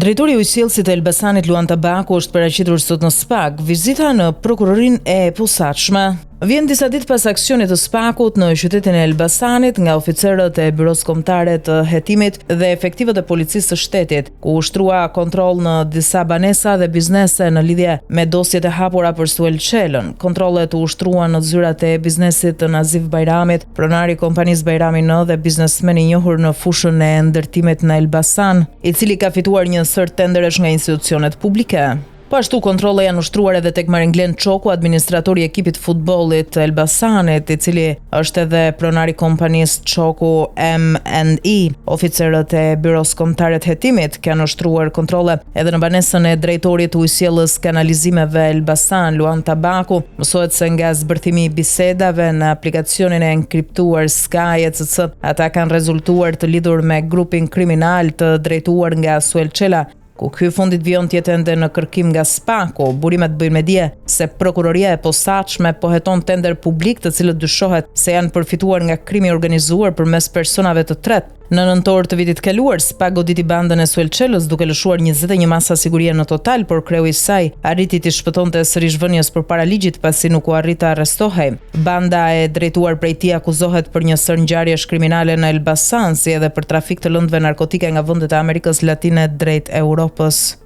Drejtori i Ujësjellësit të Elbasanit Luan Tabaku është paraqitur sot në SPAK, vizita në prokurorinë e posaçme. Vjen disa ditë pas aksionit të SPAK-ut në qytetin e Elbasanit nga oficerët e Byros Kombëtare të Hetimit dhe efektivët e policisë së shtetit, ku ushtrua kontroll në disa banesa dhe biznese në lidhje me dosjet e hapura për Suel Çelën. Kontrollet u ushtruan në zyrat e biznesit të Nazif Bajramit, pronari i kompanisë Bajrami N dhe biznesmen i njohur në fushën e ndërtimit në Elbasan, i cili ka fituar një sër tenderesh nga institucionet publike. Po ashtu kontrolle janë ushtruar edhe tek Maringlen Çoku, administratori i ekipit futbollit të Elbasanit, i cili është edhe pronari i kompanisë Çoku M&E. Oficerët e Byros Kombëtare të Hetimit kanë ushtruar kontrolle edhe në banesën e drejtorit të Ujësjellës Kanalizimeve Elbasan, Luan Tabaku. Mësohet se nga zbërthimi i bisedave në aplikacionin e enkriptuar Sky ECC, ata kanë rezultuar të lidhur me grupin kriminal të drejtuar nga Suel Çela, ku ky fundit vijon tjetë ende në kërkim nga SPAK-u. Burimet bëjnë me dije se prokuroria e posaçme po heton tender publik të cilët dyshohet se janë përfituar nga krimi organizuar përmes personave të tretë. Në nëntor të vitit kaluar, SPAK goditi bandën e Suel Çelës duke lëshuar 21 masa sigurie në total, por kreu i saj arriti të shpëtonte sërish vënies përpara ligjit pasi nuk u arrit të arrestohej. Banda e drejtuar prej tij akuzohet për një sër ngjarjesh kriminale në Elbasan, si edhe për trafik të lëndëve narkotike nga vendet e Amerikës Latine drejt Europës.